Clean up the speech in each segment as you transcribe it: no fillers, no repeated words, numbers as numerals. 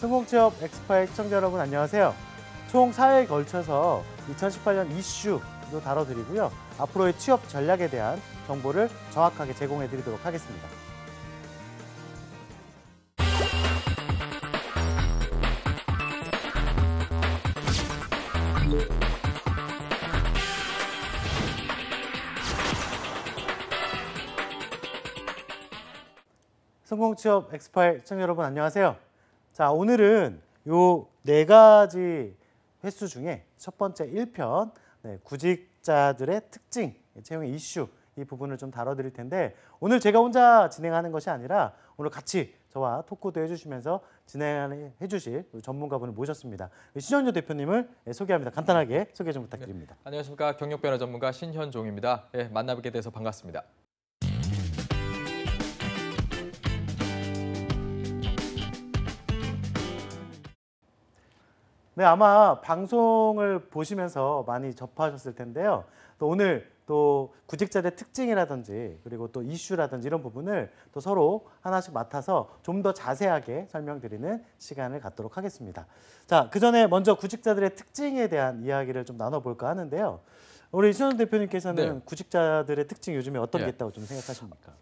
성공취업 엑스파의 시청자 여러분 안녕하세요. 총 4회에 걸쳐서 2018년 이슈도 다뤄드리고요. 앞으로의 취업 전략에 대한 정보를 정확하게 제공해드리도록 하겠습니다. 성공취업 엑스파의 시청자 여러분 안녕하세요. 자, 오늘은 요 4가지 횟수 중에 첫 번째 1편 구직자들의 특징, 채용의 이슈 이 부분을 좀 다뤄드릴 텐데 오늘 제가 혼자 진행하는 것이 아니라 오늘 같이 저와 토크도 해주시면서 진행해 주실 전문가분을 모셨습니다. 신현종 대표님을 소개합니다. 간단하게 소개 좀 부탁드립니다. 네, 안녕하십니까. 경력변화 전문가 신현종입니다. 만나뵙게 돼서 반갑습니다. 네, 아마 방송을 보시면서 많이 접하셨을 텐데요. 또 오늘 또 구직자들의 특징이라든지 그리고 또 이슈라든지 이런 부분을 또 서로 하나씩 맡아서 좀 더 자세하게 설명드리는 시간을 갖도록 하겠습니다. 자, 그 전에 먼저 구직자들의 특징에 대한 이야기를 좀 나눠볼까 하는데요. 우리 신현종 대표님께서는 네. 구직자들의 특징 요즘에 어떤 게 있다고 좀 생각하십니까?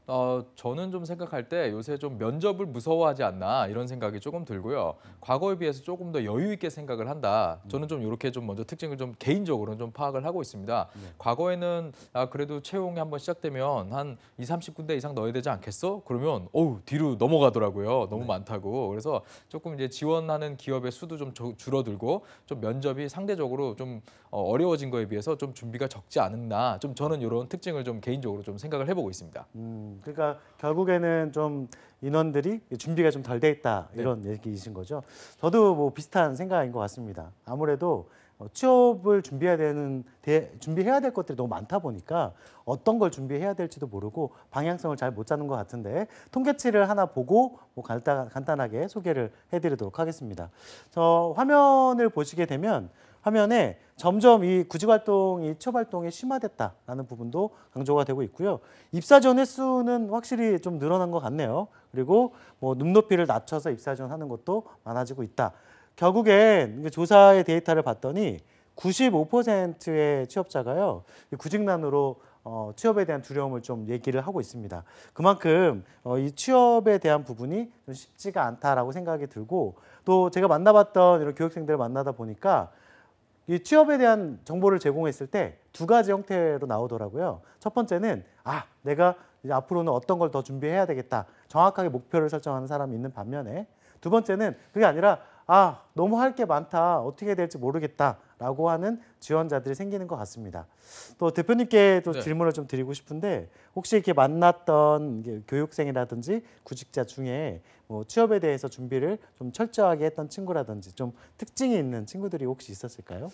저는 좀 생각할 때 요새 좀 면접을 무서워하지 않나 이런 생각이 조금 들고요. 과거에 비해서 조금 더 여유 있게 생각을 한다. 저는 좀 이렇게 좀 먼저 특징을 좀 개인적으로는 좀 파악을 하고 있습니다. 과거에는 그래도 채용이 한번 시작되면 한 20-30군데 이상 넣어야 되지 않겠어? 그러면 뒤로 넘어가더라고요. 너무 많다고. 그래서 조금 이제 지원하는 기업의 수도 좀 줄어들고 좀 면접이 상대적으로 좀 어려워진 거에 비해서 좀 준비가 적지 않았나. 좀 저는 이런 특징을 좀 개인적으로 좀 생각을 해보고 있습니다. 그러니까 결국에는 좀 인원들이 준비가 좀 덜 돼 있다 이런 얘기이신 거죠. 저도 뭐 비슷한 생각인 것 같습니다. 아무래도 취업을 준비해야 될 것들이 너무 많다 보니까 어떤 걸 준비해야 될지도 모르고 방향성을 잘 못 잡는 것 같은데 통계치를 하나 보고 뭐 간단하게 소개를 해드리도록 하겠습니다. 저 화면을 보시게 되면 화면에 점점 이 구직활동이 취업활동이 심화됐다라는 부분도 강조가 되고 있고요. 입사 지원 횟수는 확실히 좀 늘어난 것 같네요. 그리고 뭐 눈높이를 낮춰서 입사 지원하는 것도 많아지고 있다. 결국엔 조사의 데이터를 봤더니 95%의 취업자가요, 구직난으로 취업에 대한 두려움을 좀 얘기를 하고 있습니다. 그만큼 이 취업에 대한 부분이 좀 쉽지가 않다라고 생각이 들고 또 제가 만나봤던 이런 교육생들을 만나다 보니까 이 취업에 대한 정보를 제공했을 때 2가지 형태로 나오더라고요. 첫 번째는 내가 이제 앞으로는 어떤 걸 더 준비해야 되겠다. 정확하게 목표를 설정하는 사람이 있는 반면에 두 번째는 그게 아니라 너무 할 게 많다. 어떻게 해야 될지 모르겠다라고 하는 지원자들이 생기는 것 같습니다. 또 대표님께 또 질문을 좀 드리고 싶은데 혹시 이렇게 만났던 교육생이라든지 구직자 중에 뭐 취업에 대해서 준비를 좀 철저하게 했던 친구라든지 좀 특징이 있는 친구들이 혹시 있었을까요?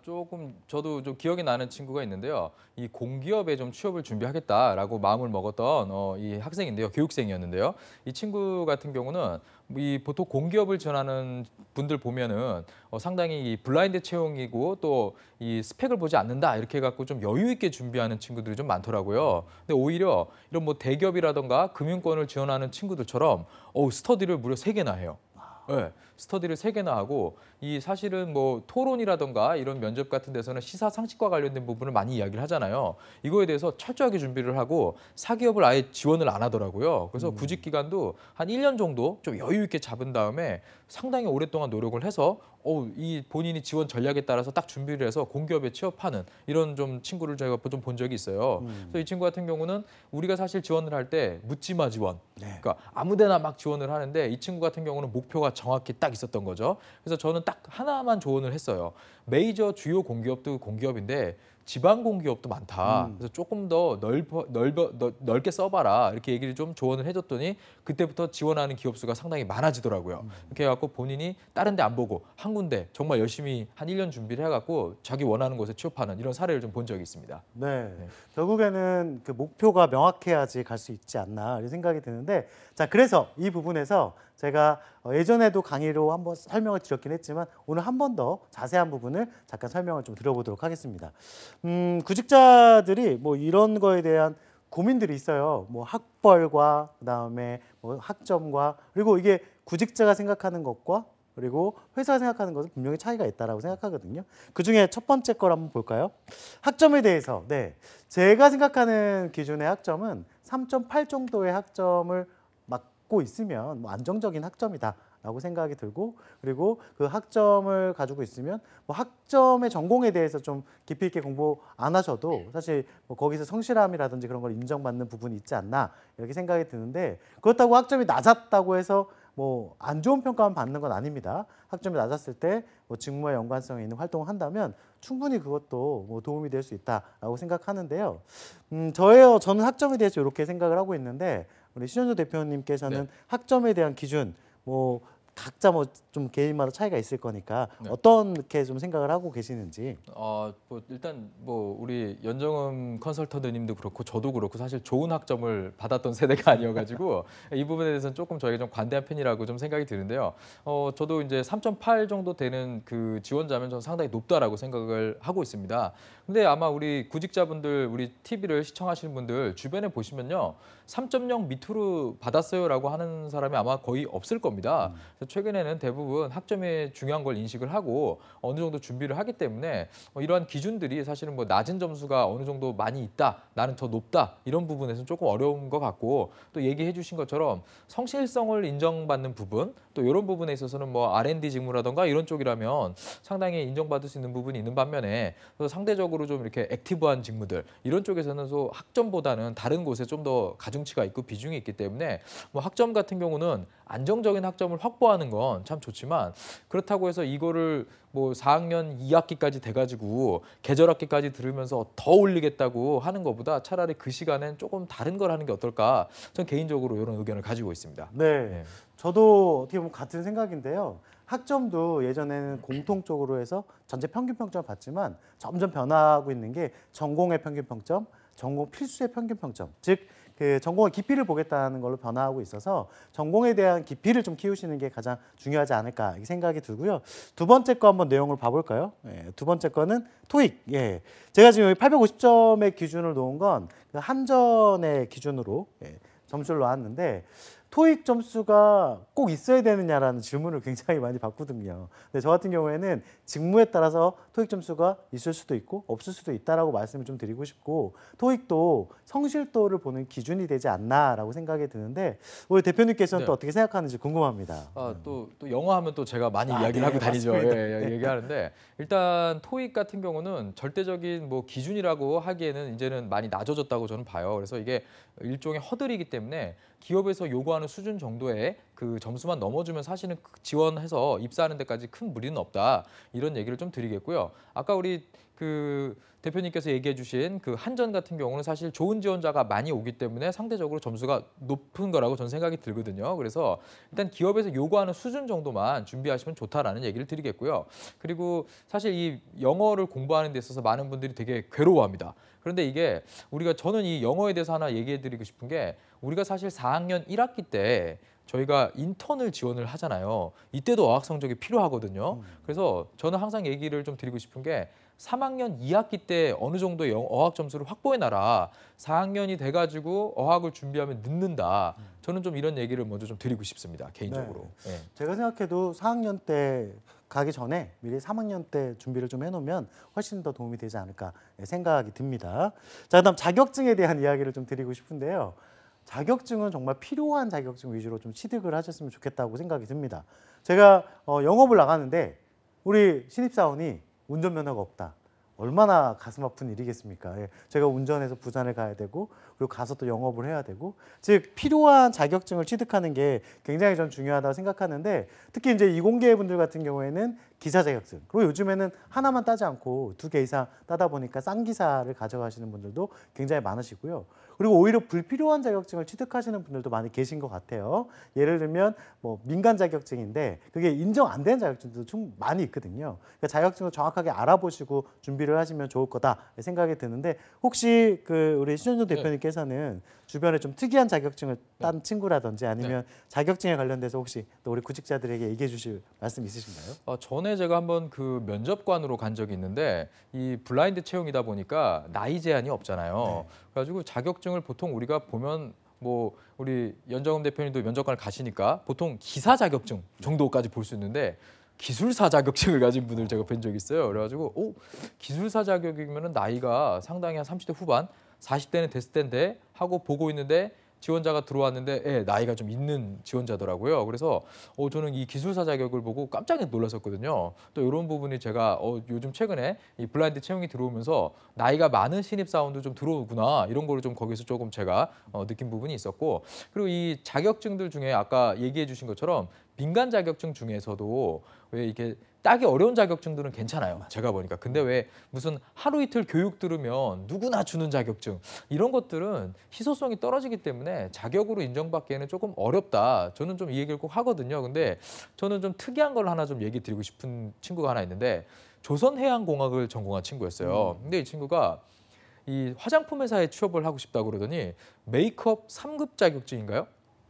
조금 저도 좀 기억이 나는 친구가 있는데요. 이 공기업에 좀 취업을 준비하겠다라고 마음을 먹었던 이 학생인데요. 교육생이었는데요. 이 친구 같은 경우는 이 보통 공기업을 지원하는 분들 보면은 상당히 이 블라인드 채용이고 또 이 스펙을 보지 않는다 이렇게 해갖고 좀 여유 있게 준비하는 친구들이 좀 많더라고요. 근데 오히려 이런 뭐 대기업이라던가 금융권을 지원하는 친구들처럼 스터디를 무려 3개나 해요. 네, 스터디를 3개나 하고 이 사실은 뭐 토론이라던가 이런 면접 같은 데서는 시사상식과 관련된 부분을 많이 이야기를 하잖아요. 이거에 대해서 철저하게 준비를 하고 사기업을 아예 지원을 안 하더라고요. 그래서 구직 기간도 한 1년 정도 좀 여유 있게 잡은 다음에 상당히 오랫동안 노력을 해서 이 본인이 지원 전략에 따라서 딱 준비를 해서 공기업에 취업하는 이런 좀 친구를 제가 좀 본 적이 있어요. 그래서 이 친구 같은 경우는 우리가 사실 지원을 할 때 묻지마 지원. 그러니까 아무데나 막 지원을 하는데 이 친구 같은 경우는 목표가 정확히 딱 있었던 거죠. 그래서 저는 딱 하나만 조언을 했어요. 메이저 주요 공기업도 공기업인데 지방 공기업도 많다. 그래서 조금 더 넓게 써봐라. 이렇게 얘기를 좀 조언을 해줬더니 그때부터 지원하는 기업 수가 상당히 많아지더라고요. 이렇게 해갖고 본인이 다른 데 안 보고 한 군데 정말 열심히 한 1년 준비를 해갖고 자기 원하는 곳에 취업하는 이런 사례를 좀 본 적이 있습니다. 네. 결국에는 그 목표가 명확해야지 갈 수 있지 않나 이런 생각이 드는데 자, 그래서 이 부분에서 제가 예전에도 강의로 한번 설명을 드렸긴 했지만 오늘 한 번 더 자세한 부분을 잠깐 설명을 좀 드려보도록 하겠습니다. 구직자들이 뭐 이런 거에 대한 고민들이 있어요. 뭐 학벌과 그다음에 뭐 학점과 그리고 이게 구직자가 생각하는 것과 그리고 회사가 생각하는 것은 분명히 차이가 있다라고 생각하거든요. 그중에 첫 번째 걸 한번 볼까요? 학점에 대해서. 네. 제가 생각하는 기준의 학점은 3.8 정도의 학점을 맞고 있으면 뭐 안정적인 학점이다라고 생각이 들고, 그리고 그 학점을 가지고 있으면 뭐 학점의 전공에 대해서 좀 깊이 있게 공부 안 하셔도 사실 뭐 거기서 성실함이라든지 그런 걸 인정받는 부분이 있지 않나 이렇게 생각이 드는데, 그렇다고 학점이 낮았다고 해서 뭐 안 좋은 평가만 받는 건 아닙니다. 학점이 낮았을 때 뭐 직무와 연관성 있는 활동을 한다면 충분히 그것도 뭐 도움이 될 수 있다라고 생각하는데요. 저는 학점에 대해서 이렇게 생각을 하고 있는데, 우리 신현주 대표님께서는 네. 학점에 대한 기준 뭐 각자 뭐 좀 개인마다 차이가 있을 거니까 네. 어떻게 좀 생각을 하고 계시는지. 뭐 일단 뭐 우리 연정음 컨설턴트님도 그렇고 저도 그렇고 사실 좋은 학점을 받았던 세대가 아니어가지고 이 부분에 대해서는 조금 저희가 좀 관대한 편이라고 좀 생각이 드는데요. 저도 이제 3.8 정도 되는 그 지원자면 저는 상당히 높다라고 생각을 하고 있습니다. 근데 아마 우리 구직자분들, 우리 TV를 시청하시는 분들 주변에 보시면요, 3.0 밑으로 받았어요라고 하는 사람이 아마 거의 없을 겁니다. 그래서 최근에는 대부분 학점이 중요한 걸 인식을 하고 어느 정도 준비를 하기 때문에 이러한 기준들이 사실은 뭐 낮은 점수가 어느 정도 많이 있다, 나는 더 높다, 이런 부분에서는 조금 어려운 것 같고, 또 얘기해 주신 것처럼 성실성을 인정받는 부분, 또 이런 부분에 있어서는 뭐 R&D 직무라던가 이런 쪽이라면 상당히 인정받을 수 있는 부분이 있는 반면에, 또 상대적으로 좀 이렇게 액티브한 직무들 이런 쪽에서는 또 학점보다는 다른 곳에 좀 더 가중치가 있고 비중이 있기 때문에 뭐 학점 같은 경우는 안정적인 학점을 확보하는 건 참 좋지만, 그렇다고 해서 이거를 뭐 4학년 2학기까지 돼가지고 계절학기까지 들으면서 더 올리겠다고 하는 것보다 차라리 그 시간엔 조금 다른 걸 하는 게 어떨까, 전 개인적으로 이런 의견을 가지고 있습니다. 네. 네. 저도 어떻게 보면 같은 생각인데요. 학점도 예전에는 공통적으로 해서 전체 평균 평점을 받지만 점점 변화하고 있는 게 전공의 평균 평점, 전공 필수의 평균 평점, 즉 그 전공의 깊이를 보겠다는 걸로 변화하고 있어서 전공에 대한 깊이를 좀 키우시는 게 가장 중요하지 않을까 이렇게 생각이 들고요. 두 번째 거 한번 내용을 봐볼까요? 예, 두 번째 거는 토익. 예, 제가 지금 850점의 기준을 놓은 건 그 한전의 기준으로 점수를 놓았는데, 토익 점수가 꼭 있어야 되느냐라는 질문을 굉장히 많이 받거든요. 근데 저 같은 경우에는 직무에 따라서 토익 점수가 있을 수도 있고 없을 수도 있다라고 말씀을 좀 드리고 싶고, 토익도 성실도를 보는 기준이 되지 않나라고 생각이 드는데, 우리 대표님께서는 네. 또 어떻게 생각하는지 궁금합니다. 또 영어 하면 또 제가 많이 이야기를 네, 하고 다니죠. 맞습니다. 얘기하는데, 일단 토익 같은 경우는 절대적인 뭐 기준이라고 하기에는 이제는 많이 낮아졌다고 저는 봐요. 그래서 이게 일종의 허들이기 때문에 기업에서 요구하는 수준 정도의 그 점수만 넘어주면 사실은 지원해서 입사하는 데까지 큰 무리는 없다, 이런 얘기를 좀 드리겠고요. 아까 우리 그 대표님께서 얘기해 주신 그 한전 같은 경우는 사실 좋은 지원자가 많이 오기 때문에 상대적으로 점수가 높은 거라고 저는 생각이 들거든요. 그래서 일단 기업에서 요구하는 수준 정도만 준비하시면 좋다라는 얘기를 드리겠고요. 그리고 사실 이 영어를 공부하는 데 있어서 많은 분들이 되게 괴로워합니다. 그런데 이게 저는 이 영어에 대해서 하나 얘기해 드리고 싶은 게, 우리가 사실 4학년 1학기 때 저희가 인턴을 지원을 하잖아요. 이때도 어학 성적이 필요하거든요. 그래서 저는 항상 얘기를 좀 드리고 싶은 게, 3학년 2학기 때 어느 정도의 어학 점수를 확보해놔라. 4학년이 돼가지고 어학을 준비하면 늦는다. 저는 좀 이런 얘기를 먼저 좀 드리고 싶습니다, 개인적으로. 네. 제가 생각해도 4학년 때 가기 전에 미리 3학년 때 준비를 좀 해놓으면 훨씬 더 도움이 되지 않을까 생각이 듭니다. 자, 그다음 자격증에 대한 이야기를 좀 드리고 싶은데요. 자격증은 정말 필요한 자격증 위주로 좀 취득을 하셨으면 좋겠다고 생각이 듭니다. 제가 영업을 나가는데 우리 신입사원이 운전면허가 없다. 얼마나 가슴 아픈 일이겠습니까? 예, 제가 운전해서 부산을 가야 되고, 그리고 가서 또 영업을 해야 되고, 즉 필요한 자격증을 취득하는 게 굉장히 전 중요하다고 생각하는데, 특히 이제 이공계 분들 같은 경우에는 기사 자격증, 그리고 요즘에는 하나만 따지 않고 2개 이상 따다 보니까 싼 기사를 가져가시는 분들도 굉장히 많으시고요. 그리고 오히려 불필요한 자격증을 취득하시는 분들도 많이 계신 것 같아요. 예를 들면 뭐 민간 자격증인데 그게 인정 안 되는 자격증도 좀 많이 있거든요. 그러니까 자격증을 정확하게 알아보시고 준비를 하시면 좋을 거다 생각이 드는데, 혹시 그 우리 신현준 대표님께서는 주변에 좀 특이한 자격증을 딴 친구라든지 아니면 자격증에 관련돼서 혹시 또 우리 구직자들에게 얘기해 주실 말씀 있으신가요? 전에 제가 한번 그 면접관으로 간 적이 있는데, 이 블라인드 채용이다 보니까 나이 제한이 없잖아요. 그래가지고 자격증을 보통 우리가 보면 뭐 우리 연정음 대표님도 면접관을 가시니까 보통 기사 자격증 정도까지 볼 수 있는데 기술사 자격증을 가진 분을 제가 뵌 적이 있어요. 그래가지고 기술사 자격이면 나이가 상당히 한 30대 후반, 40대는 됐을 텐데 하고 보고 있는데 지원자가 들어왔는데 나이가 좀 있는 지원자더라고요. 그래서 저는 이 기술사 자격을 보고 깜짝 놀랐었거든요. 또 이런 부분이 제가 요즘 최근에 이 블라인드 채용이 들어오면서 나이가 많은 신입사원도 좀 들어오구나 이런 거를 좀 거기서 조금 제가 느낀 부분이 있었고, 그리고 이 자격증들 중에 아까 얘기해 주신 것처럼 민간 자격증 중에서도 왜 이게 따기 어려운 자격증들은 괜찮아요. 제가 보니까. 근데 왜 무슨 하루 이틀 교육 들으면 누구나 주는 자격증 이런 것들은 희소성이 떨어지기 때문에 자격으로 인정받기에는 조금 어렵다. 저는 좀 이 얘기를 꼭 하거든요. 근데 저는 좀 특이한 걸 하나 좀 얘기 드리고 싶은 친구가 하나 있는데 조선해양공학을 전공한 친구였어요. 근데 이 친구가 이 화장품 회사에 취업을 하고 싶다고 그러더니 메이크업 3급 자격증인가요?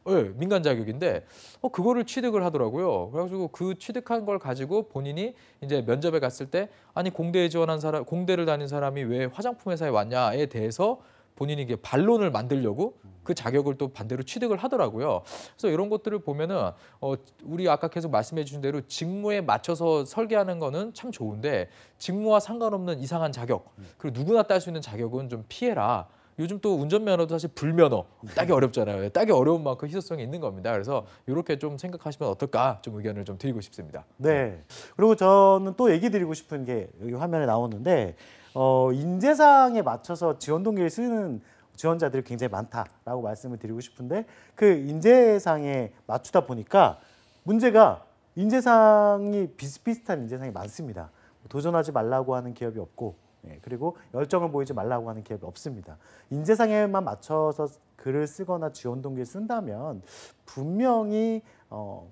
네, 민간 자격인데 그거를 취득을 하더라고요. 그래가지고 그 취득한 걸 가지고 본인이 이제 면접에 갔을 때 아니 공대에 지원한 사람, 공대를 다닌 사람이 왜 화장품 회사에 왔냐에 대해서 본인이 이게 반론을 만들려고 그 자격을 또 반대로 취득을 하더라고요. 그래서 이런 것들을 보면은 우리 아까 계속 말씀해 주신 대로 직무에 맞춰서 설계하는 거는 참 좋은데 직무와 상관없는 이상한 자격, 그리고 누구나 딸 수 있는 자격은 좀 피해라. 요즘 또 운전면허도 사실 불면허 따기 어렵잖아요. 따기 어려운 만큼 희소성이 있는 겁니다. 그래서 이렇게 좀 생각하시면 어떨까 좀 의견을 좀 드리고 싶습니다. 네. 그리고 저는 또 얘기 드리고 싶은 게 여기 화면에 나오는데 인재상에 맞춰서 지원 동기를 쓰는 지원자들이 굉장히 많다라고 말씀을 드리고 싶은데 그 인재상에 맞추다 보니까 문제가 인재상이 비슷비슷한 인재상이 많습니다. 도전하지 말라고 하는 기업이 없고 그리고 열정을 보이지 말라고 하는 기업이 없습니다. 인재상에만 맞춰서 글을 쓰거나 지원 동기를 쓴다면 분명히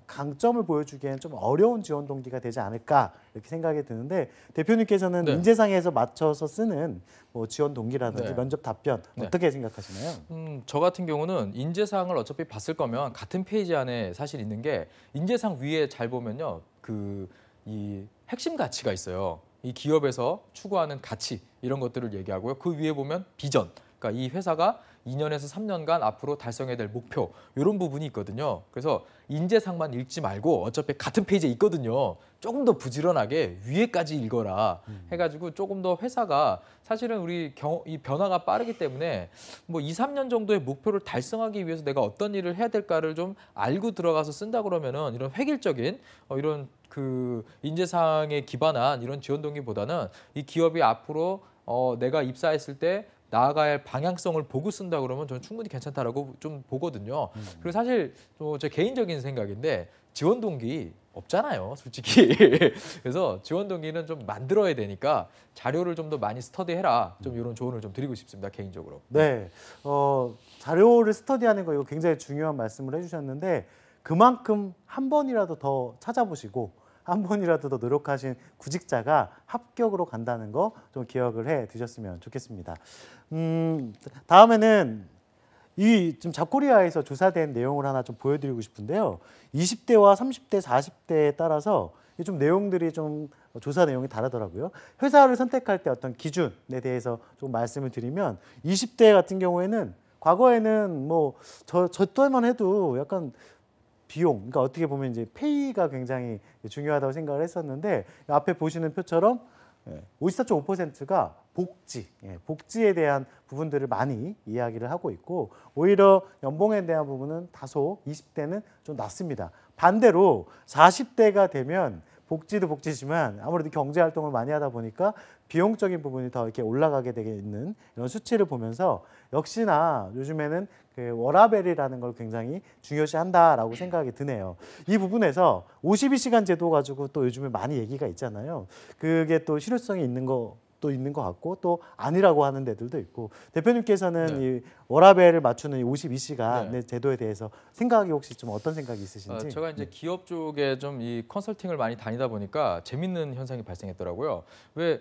강점을 보여주기에는 좀 어려운 지원 동기가 되지 않을까 이렇게 생각이 드는데 대표님께서는 네. 인재상에서 맞춰서 쓰는 뭐 지원 동기라든지 네. 면접 답변 어떻게 생각하시나요? 저 같은 경우는 인재사항을 어차피 봤을 거면 같은 페이지 안에 사실 있는 게 인재상 위에 잘 보면요. 이 핵심 가치가 있어요. 이 기업에서 추구하는 가치 이런 것들을 얘기하고요. 그 위에 보면 비전, 그러니까 이 회사가 2년에서 3년간 앞으로 달성해야 될 목표 이런 부분이 있거든요. 그래서 인재상만 읽지 말고 어차피 같은 페이지에 있거든요. 조금 더 부지런하게 위에까지 읽어라 해가지고 조금 더 회사가 사실은 우리 이 변화가 빠르기 때문에 뭐 2, 3년 정도의 목표를 달성하기 위해서 내가 어떤 일을 해야 될까를 좀 알고 들어가서 쓴다 그러면은 이런 획일적인 이런 그 인재상에 기반한 이런 지원 동기보다는 이 기업이 앞으로 내가 입사했을 때 나아가야 할 방향성을 보고 쓴다 그러면 저는 충분히 괜찮다라고 좀 보거든요. 그리고 사실 제 개인적인 생각인데 지원 동기 없잖아요, 솔직히. 그래서 지원 동기는 좀 만들어야 되니까 자료를 좀 더 많이 스터디해라. 좀 이런 조언을 좀 드리고 싶습니다, 개인적으로. 네, 자료를 스터디하는 거 이거 굉장히 중요한 말씀을 해주셨는데 그만큼 한 번이라도 더 찾아보시고 한 번이라도 더 노력하신 구직자가 합격으로 간다는 거 좀 기억을 해 두셨으면 좋겠습니다. 다음에는 이 지금 잡코리아에서 조사된 내용을 하나 좀 보여드리고 싶은데요. 20대와 30대, 40대에 따라서 좀 내용들이 좀 조사 내용이 다르더라고요. 회사를 선택할 때 어떤 기준에 대해서 좀 말씀을 드리면 20대 같은 경우에는 과거에는 뭐 저 때만 해도 약간 비용, 그러니까 어떻게 보면 이제 페이가 굉장히 중요하다고 생각을 했었는데 앞에 보시는 표처럼 54.5%가 복지, 복지에 대한 부분들을 많이 이야기를 하고 있고 오히려 연봉에 대한 부분은 다소 20대는 좀 낮습니다. 반대로 40대가 되면 복지도 복지지만 아무래도 경제 활동을 많이 하다 보니까 비용적인 부분이 더 이렇게 올라가게 되는 이런 수치를 보면서 역시나 요즘에는 그 워라밸이라는 걸 굉장히 중요시한다라고 생각이 드네요. 이 부분에서 52시간 제도 가지고 또 요즘에 많이 얘기가 있잖아요. 그게 또 실효성이 있는 것도 있는 것 같고 또 아니라고 하는 데들도 있고 대표님께서는 이 워라밸을 맞추는 이 52시간 제도에 대해서 생각이 혹시 좀 어떤 생각이 있으신지? 제가 이제 기업 쪽에 좀 이 컨설팅을 많이 다니다 보니까 재밌는 현상이 발생했더라고요. 왜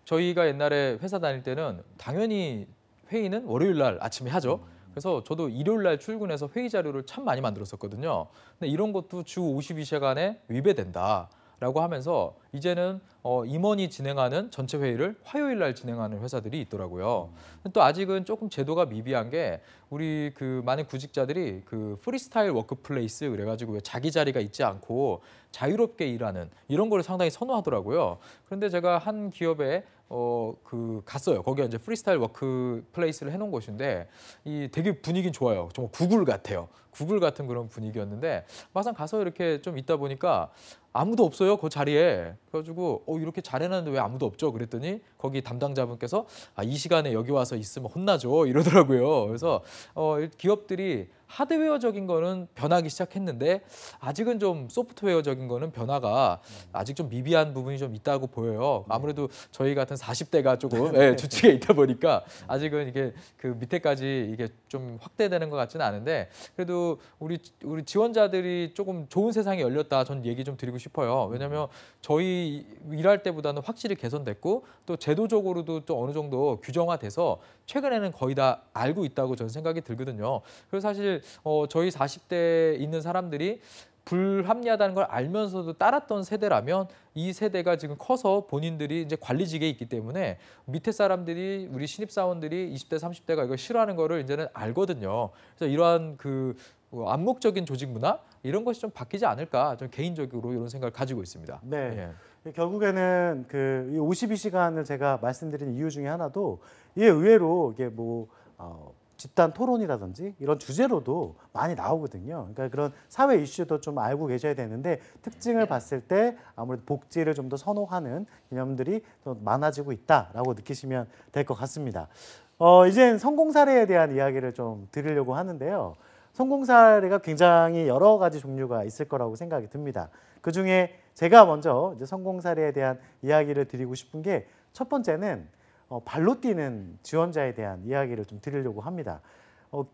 저희가 옛날에 회사 다닐 때는 당연히 회의는 월요일 날 아침에 하죠. 그래서 저도 일요일 날 출근해서 회의 자료를 참 많이 만들었었거든요. 근데 이런 것도 주 52시간에 위배된다라고 하면서 이제는 임원이 진행하는 전체 회의를 화요일 날 진행하는 회사들이 있더라고요. 또 아직은 조금 제도가 미비한 게 우리 그 많은 구직자들이 그 프리스타일 워크플레이스 그래가지고 왜 자기 자리가 있지 않고 자유롭게 일하는 이런 거를 상당히 선호하더라고요. 그런데 제가 한 기업에 갔어요. 거기가 이제 프리스타일 워크플레이스를 해놓은 곳인데 이 되게 분위기는 좋아요. 정말 구글 같아요. 구글 같은 그런 분위기였는데 막상 가서 이렇게 좀 있다 보니까 아무도 없어요. 그 자리에. 그래가지고 이렇게 잘 해놨는데 왜 아무도 없죠? 그랬더니 거기 담당자분께서 이 시간에 여기 와서 있으면 혼나죠. 이러더라고요. 그래서 기업들이 하드웨어적인 거는 변하기 시작했는데 아직은 좀 소프트웨어적인 거는 변화가 아직 좀 미비한 부분이 좀 있다고 보여요. 아무래도 저희 같은 40대가 조금 주축에 있다 보니까 아직은 이게 그 밑에까지 이게 좀 확대되는 것 같지는 않은데 그래도 우리 지원자들이 조금 좋은 세상이 열렸다. 전 얘기 좀 드리고 싶어요. 왜냐하면 저희 일할 때보다는 확실히 개선됐고 또 제도적으로도 또 어느 정도 규정화돼서 최근에는 거의 다 알고 있다고 저는 생각이 들거든요. 그래서 사실 저희 40대에 있는 사람들이 불합리하다는 걸 알면서도 따랐던 세대라면 이 세대가 지금 커서 본인들이 이제 관리직에 있기 때문에 밑에 사람들이 우리 신입사원들이 20대, 30대가 이걸 싫어하는 거를 이제는 알거든요. 그래서 이러한 그 암묵적인 조직 문화 이런 것이 좀 바뀌지 않을까 저는 개인적으로 이런 생각을 가지고 있습니다. 네. 결국에는 그 52시간을 제가 말씀드린 이유 중에 하나도 이게 의외로 이게 집단 토론이라든지 이런 주제로도 많이 나오거든요. 그러니까 그런 사회 이슈도 좀 알고 계셔야 되는데 특징을 봤을 때 아무래도 복지를 좀 더 선호하는 개념들이 더 많아지고 있다라고 느끼시면 될 것 같습니다. 이젠 성공 사례에 대한 이야기를 좀 드리려고 하는데요. 성공 사례가 굉장히 여러 가지 종류가 있을 거라고 생각이 듭니다. 그중에 제가 먼저 이제 성공 사례에 대한 이야기를 드리고 싶은 게 첫 번째는 발로 뛰는 지원자에 대한 이야기를 좀 드리려고 합니다.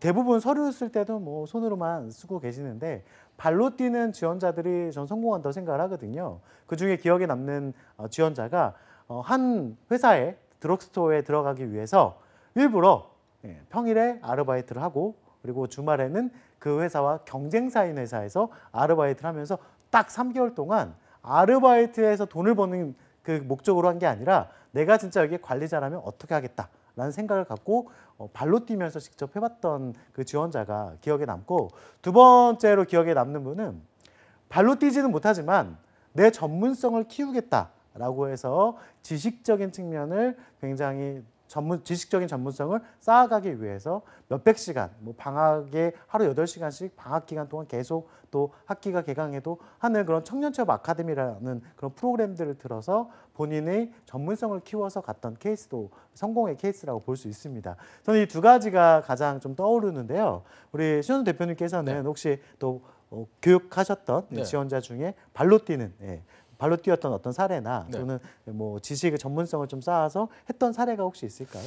대부분 서류 쓸 때도 손으로만 쓰고 계시는데 발로 뛰는 지원자들이 전 성공한다고 생각을 하거든요. 그중에 기억에 남는 지원자가 한 회사에 드럭스토어에 들어가기 위해서 일부러 평일에 아르바이트를 하고 그리고 주말에는 그 회사와 경쟁사인 회사에서 아르바이트를 하면서 딱 3개월 동안 아르바이트에서 돈을 버는 그 목적으로 한 게 아니라 내가 진짜 여기 관리자라면 어떻게 하겠다라는 생각을 갖고 발로 뛰면서 직접 해봤던 그 지원자가 기억에 남고 두 번째로 기억에 남는 분은 발로 뛰지는 못하지만 내 전문성을 키우겠다라고 해서 지식적인 측면을 굉장히 지식적인 전문성을 쌓아가기 위해서 몇백 시간, 방학에 하루 8시간씩 방학 기간 동안 계속 또 학기가 개강해도 하는 그런 청년취업 아카데미라는 그런 프로그램들을 들어서 본인의 전문성을 키워서 갔던 케이스도 성공의 케이스라고 볼 수 있습니다. 저는 이 두 가지가 가장 좀 떠오르는데요. 우리 신현수 대표님께서는 혹시 또 교육하셨던 지원자 중에 발로 뛰었던 어떤 사례나 또는 지식의 전문성을 좀 쌓아서 했던 사례가 혹시 있을까요?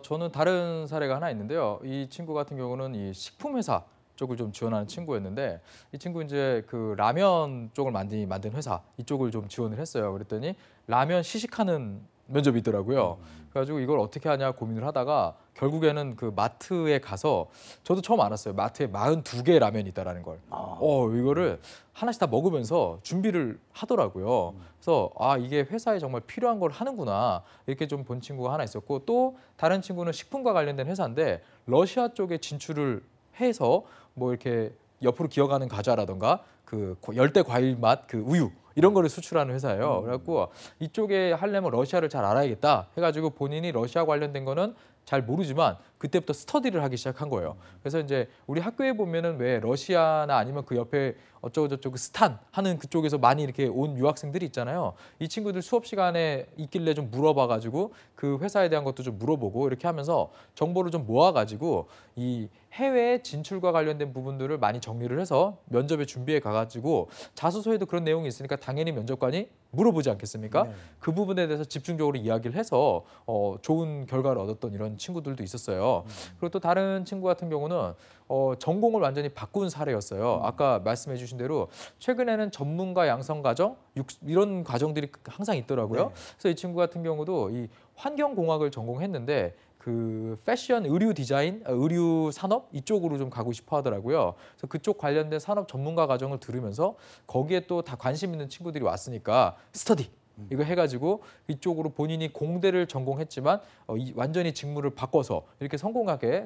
저는 다른 사례가 하나 있는데요. 이 친구 같은 경우는 이 식품 회사 쪽을 좀 지원하는 친구였는데 이 친구 이제 그 라면 쪽을 만든 회사 이쪽을 좀 지원을 했어요. 그랬더니 라면 시식하는 면접이 있더라고요. 그래가지고 이걸 어떻게 하냐 고민을 하다가 결국에는 그 마트에 가서 저도 처음 알았어요. 마트에 42개 라면이 있다라는 걸. 이거를 하나씩 다 먹으면서 준비를 하더라고요. 그래서 이게 회사에 정말 필요한 걸 하는구나 이렇게 좀 본 친구가 하나 있었고 또 다른 친구는 식품과 관련된 회사인데 러시아 쪽에 진출을 해서 이렇게 옆으로 기어가는 과자라던가 그 열대 과일 맛 그 우유 이런 거를 수출하는 회사예요. 그래갖고 이쪽에 하려면 러시아를 잘 알아야겠다 해가지고 본인이 러시아 관련된 거는 잘 모르지만 그때부터 스터디를 하기 시작한 거예요. 그래서 이제 우리 학교에 보면은 왜 러시아나 아니면 그 옆에 어쩌고저쩌고 스탄 하는 그쪽에서 많이 이렇게 온 유학생들이 있잖아요. 이 친구들 수업 시간에 있길래 좀 물어봐가지고 그 회사에 대한 것도 좀 물어보고 이렇게 하면서 정보를 좀 모아가지고 이 해외 진출과 관련된 부분들을 많이 정리를 해서 면접에 준비해 가가지고 자소서에도 그런 내용이 있으니까 당연히 면접관이 물어보지 않겠습니까? 네. 그 부분에 대해서 집중적으로 이야기를 해서 좋은 결과를 얻었던 이런 친구들도 있었어요. 그리고 또 다른 친구 같은 경우는 전공을 완전히 바꾼 사례였어요. 아까 말씀해 주신 대로 최근에는 전문가 양성 과정 이런 과정들이 항상 있더라고요. 그래서 이 친구 같은 경우도 이 환경공학을 전공했는데 그 패션, 의류 디자인, 의류 산업 이쪽으로 좀 가고 싶어 하더라고요. 그래서 그쪽 관련된 산업 전문가 과정을 들으면서 거기에 또 다 관심 있는 친구들이 왔으니까 스터디 이거 해가지고 이쪽으로 본인이 공대를 전공했지만 완전히 직무를 바꿔서 이렇게 성공하게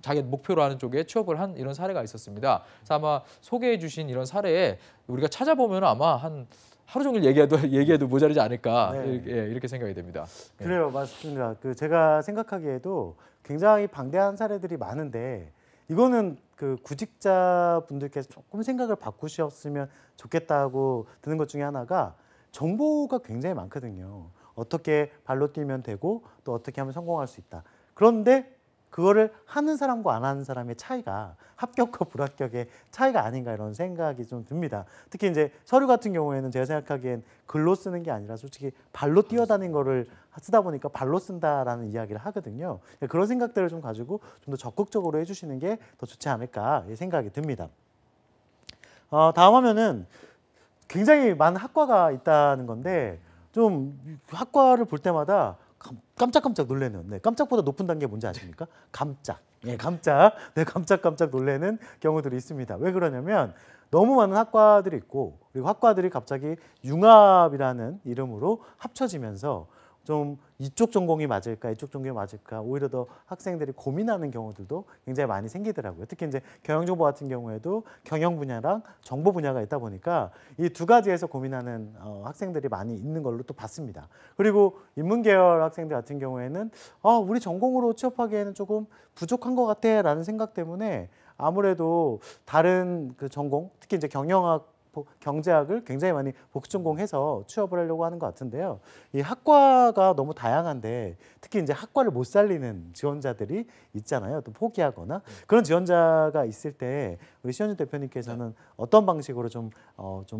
자기 목표로 하는 쪽에 취업을 한 이런 사례가 있었습니다. 그래서 아마 소개해 주신 이런 사례에 우리가 찾아보면 아마 한 하루 종일 얘기해도 모자르지 않을까 네. 이렇게 생각이 됩니다. 그래요, 맞습니다. 제가 생각하기에도 굉장히 방대한 사례들이 많은데 이거는 구직자분들께서 조금 생각을 바꾸셨으면 좋겠다고 드는 것 중에 하나가 정보가 굉장히 많거든요. 어떻게 발로 뛰면 되고 또 어떻게 하면 성공할 수 있다. 그런데 그거를 하는 사람과 안 하는 사람의 차이가 합격과 불합격의 차이가 아닌가 이런 생각이 좀 듭니다. 특히 이제 서류 같은 경우에는 제가 생각하기엔 글로 쓰는 게 아니라 솔직히 발로 뛰어다니는 거를 쓰다 보니까 발로 쓴다라는 이야기를 하거든요. 그런 생각들을 좀 가지고 좀 더 적극적으로 해주시는 게 더 좋지 않을까 생각이 듭니다. 다음 화면은 굉장히 많은 학과가 있다는 건데 좀 학과를 볼 때마다 깜짝깜짝 놀라는, 네, 깜짝보다 높은 단계 뭔지 아십니까? 깜짝. 예, 깜짝. 네, 깜짝깜짝 놀라는 경우들이 있습니다. 왜 그러냐면 너무 많은 학과들이 있고 그리고 학과들이 갑자기 융합이라는 이름으로 합쳐지면서 좀 이쪽 전공이 맞을까 이쪽 전공이 맞을까 오히려 더 학생들이 고민하는 경우들도 굉장히 많이 생기더라고요. 특히 이제 경영정보 같은 경우에도 경영 분야랑 정보 분야가 있다 보니까 이 두 가지에서 고민하는 학생들이 많이 있는 걸로 또 봤습니다. 그리고 인문계열 학생들 같은 경우에는 우리 전공으로 취업하기에는 조금 부족한 것 같아라는 생각 때문에 아무래도 다른 전공, 특히 이제 경제학을 굉장히 많이 복수 전공해서 취업을 하려고 하는 것 같은데요. 이 학과가 너무 다양한데 특히 이제 학과를 못 살리는 지원자들이 있잖아요. 또 포기하거나 그런 지원자가 있을 때 우리 신현준 대표님께서는 어떤 방식으로 좀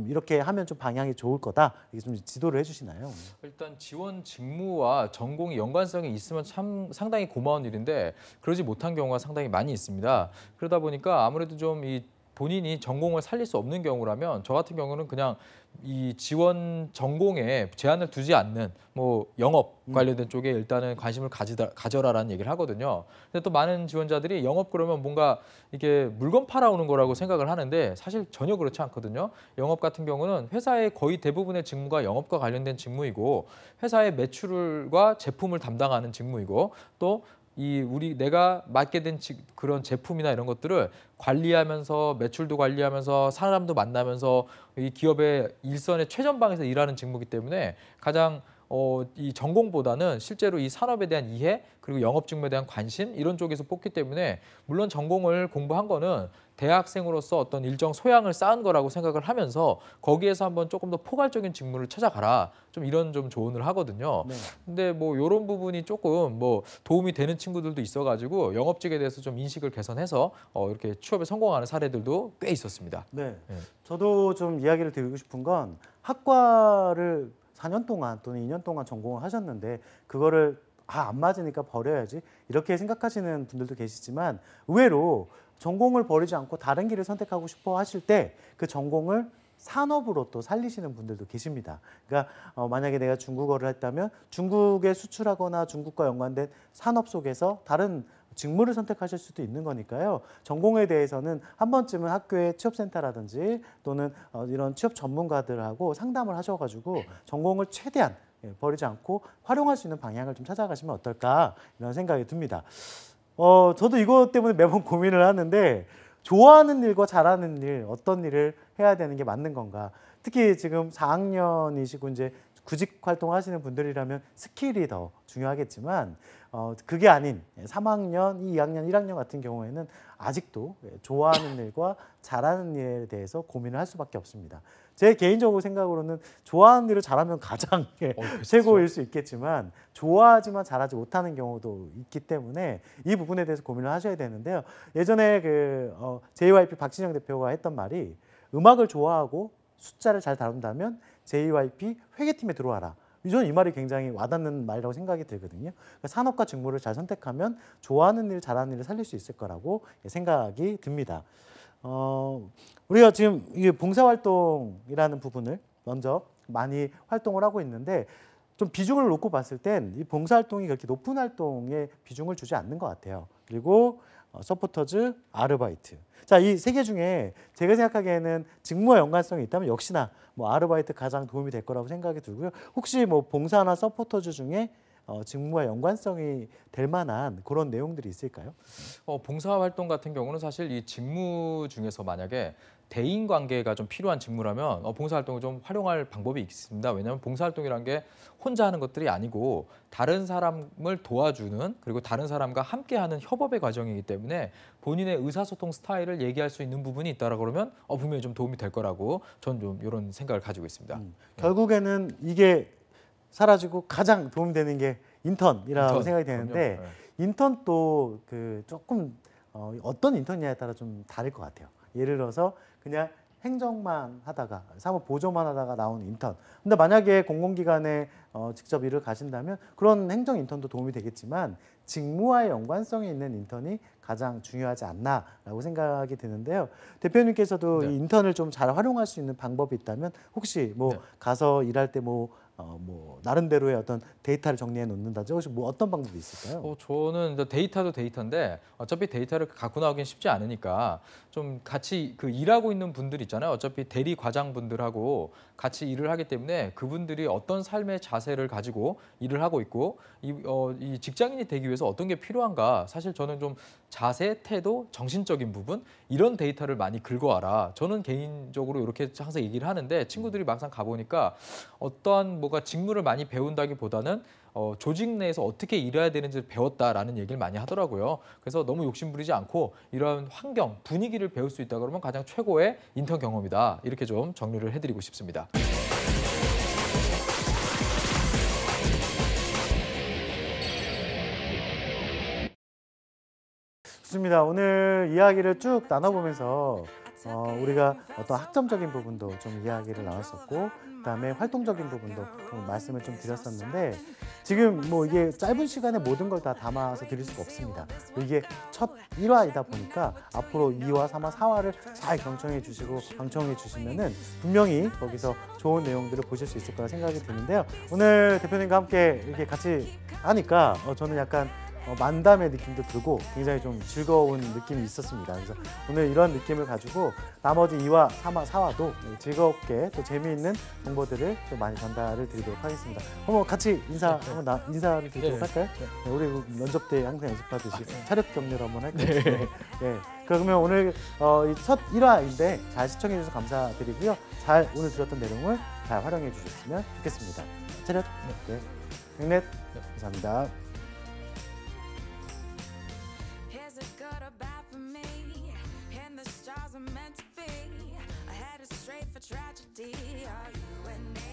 이렇게 하면 좀 방향이 좋을 거다 이게 좀 지도를 해주시나요? 일단 지원 직무와 전공이 연관성이 있으면 참 상당히 고마운 일인데 그러지 못한 경우가 상당히 많이 있습니다. 그러다 보니까 아무래도 좀 본인이 전공을 살릴 수 없는 경우라면 저 같은 경우는 그냥 이 지원 전공에 제한을 두지 않는 뭐 영업 관련된 쪽에 일단은 관심을 가져라라는 얘기를 하거든요. 근데 또 많은 지원자들이 영업 그러면 뭔가 이게 물건 팔아오는 거라고 생각을 하는데 사실 전혀 그렇지 않거든요. 영업 같은 경우는 회사의 거의 대부분의 직무가 영업과 관련된 직무이고 회사의 매출과 제품을 담당하는 직무이고 또 내가 맡게 된 그런 제품이나 이런 것들을 관리하면서 매출도 관리하면서 사람도 만나면서 이 기업의 일선의 최전방에서 일하는 직무이기 때문에 가장 이 전공보다는 실제로 이 산업에 대한 이해 그리고 영업 직무에 대한 관심 이런 쪽에서 뽑기 때문에 물론 전공을 공부한 거는 대학생으로서 어떤 일정 소양을 쌓은 거라고 생각을 하면서 거기에서 한번 조금 더 포괄적인 직무를 찾아가라 좀 이런 좀 조언을 하거든요. 네. 근데 뭐 이런 부분이 조금 뭐 도움이 되는 친구들도 있어가지고 영업직에 대해서 좀 인식을 개선해서 이렇게 취업에 성공하는 사례들도 꽤 있었습니다. 네. 네. 저도 좀 이야기를 드리고 싶은 건 학과를 4년 동안 또는 2년 동안 전공을 하셨는데 그거를 안 맞으니까 버려야지 이렇게 생각하시는 분들도 계시지만 의외로 전공을 버리지 않고 다른 길을 선택하고 싶어 하실 때 그 전공을 산업으로 또 살리시는 분들도 계십니다. 그러니까 만약에 내가 중국어를 했다면 중국에 수출하거나 중국과 연관된 산업 속에서 다른 직무를 선택하실 수도 있는 거니까요. 전공에 대해서는 한 번쯤은 학교의 취업센터라든지 또는 이런 취업 전문가들하고 상담을 하셔가지고 전공을 최대한 버리지 않고 활용할 수 있는 방향을 좀 찾아가시면 어떨까 이런 생각이 듭니다. 저도 이것 때문에 매번 고민을 하는데 좋아하는 일과 잘하는 일 어떤 일을 해야 되는 게 맞는 건가? 특히 지금 4학년이시고 이제 구직 활동하시는 분들이라면 스킬이 더 중요하겠지만 그게 아닌 3학년, 2학년, 1학년 같은 경우에는 아직도 좋아하는 일과 잘하는 일에 대해서 고민을 할 수밖에 없습니다. 제 개인적으로 생각으로는 좋아하는 일을 잘하면 가장 최고일 수 있겠지만 좋아하지만 잘하지 못하는 경우도 있기 때문에 이 부분에 대해서 고민을 하셔야 되는데요. 예전에 JYP 박진영 대표가 했던 말이 음악을 좋아하고 숫자를 잘 다룬다면 JYP 회계팀에 들어와라. 저는 이 말이 굉장히 와닿는 말이라고 생각이 들거든요. 그러니까 산업과 직무를 잘 선택하면 좋아하는 일, 잘하는 일을 살릴 수 있을 거라고 생각이 듭니다. 우리가 지금 이게 봉사활동이라는 부분을 먼저 많이 활동을 하고 있는데 좀 비중을 놓고 봤을 땐 이 봉사활동이 그렇게 높은 활동에 비중을 주지 않는 것 같아요. 그리고 서포터즈, 아르바이트. 자, 이 세 개 중에 제가 생각하기에는 직무와 연관성이 있다면 역시나 뭐 아르바이트 가장 도움이 될 거라고 생각이 들고요. 혹시 뭐 봉사나 서포터즈 중에 직무와 연관성이 될 만한 그런 내용들이 있을까요? 봉사활동 같은 경우는 사실 이 직무 중에서 만약에 대인 관계가 좀 필요한 직무라면 봉사활동을 좀 활용할 방법이 있습니다. 왜냐하면 봉사활동이란 게 혼자 하는 것들이 아니고 다른 사람을 도와주는 그리고 다른 사람과 함께하는 협업의 과정이기 때문에 본인의 의사소통 스타일을 얘기할 수 있는 부분이 있다라 그러면 분명히 좀 도움이 될 거라고 저는 좀 이런 생각을 가지고 있습니다. 결국에는 이게 사라지고 가장 도움되는 게 인턴이라고 인턴, 생각이 되는데 그럼요. 인턴도 그 조금 어떤 인턴이냐에 따라 좀 다를 것 같아요. 예를 들어서 그냥 행정만 하다가 사무 보조만 하다가 나온 인턴. 근데 만약에 공공기관에 직접 일을 가신다면 그런 행정 인턴도 도움이 되겠지만 직무와의 연관성이 있는 인턴이 가장 중요하지 않나라고 생각이 드는데요. 대표님께서도 네. 이 인턴을 좀 잘 활용할 수 있는 방법이 있다면 혹시 뭐 네. 가서 일할 때 뭐 나름대로의 어떤 데이터를 정리해 놓는다든지 혹시 뭐 어떤 방법이 있을까요? 저는 이제 데이터도 데이터인데 어차피 데이터를 갖고 나오긴 쉽지 않으니까 좀 같이 그 일하고 있는 분들 있잖아요. 어차피 대리 과장분들하고 같이 일을 하기 때문에 그분들이 어떤 삶의 자세를 가지고 일을 하고 있고 이 직장인이 되기 위해서 어떤 게 필요한가 사실 저는 좀 자세, 태도, 정신적인 부분 이런 데이터를 많이 긁어와라. 저는 개인적으로 이렇게 항상 얘기를 하는데 친구들이 막상 가보니까 어떠한 뭐가 직무를 많이 배운다기보다는 조직 내에서 어떻게 일해야 되는지를 배웠다라는 얘기를 많이 하더라고요. 그래서 너무 욕심부리지 않고 이런 환경, 분위기를 배울 수 있다 그러면 가장 최고의 인턴 경험이다. 이렇게 좀 정리를 해드리고 싶습니다. 좋습니다. 오늘 이야기를 쭉 나눠보면서 우리가 어떤 학점적인 부분도 좀 이야기를 나눴었고 그다음에 활동적인 부분도 좀 말씀을 좀 드렸었는데 지금 뭐 이게 짧은 시간에 모든 걸 다 담아서 드릴 수가 없습니다. 이게 첫 1화이다 보니까 앞으로 2화, 3화, 4화를 잘 경청해 주시고 방청해 주시면은 분명히 거기서 좋은 내용들을 보실 수 있을 거라 생각이 드는데요. 오늘 대표님과 함께 이렇게 같이 하니까 저는 약간 만담의 느낌도 들고 굉장히 좀 즐거운 느낌이 있었습니다. 그래서 오늘 이런 느낌을 가지고 나머지 2화, 3화, 4화도 즐겁게 또 재미있는 정보들을 좀 많이 전달을 드리도록 하겠습니다. 한번 같이 인사를 드리도록 할까요? 네, 우리 면접 때 항상 연습하듯이 차렷 격려를 한번 할까요? 네. 그러면 오늘 첫 1화인데 잘 시청해 주셔서 감사드리고요. 오늘 들었던 내용을 잘 활용해 주셨으면 좋겠습니다. 차렷. 네. 백넷. 감사합니다. Is it good or bad for me? And the stars are meant to be. I headed straight for tragedy. Are you and me?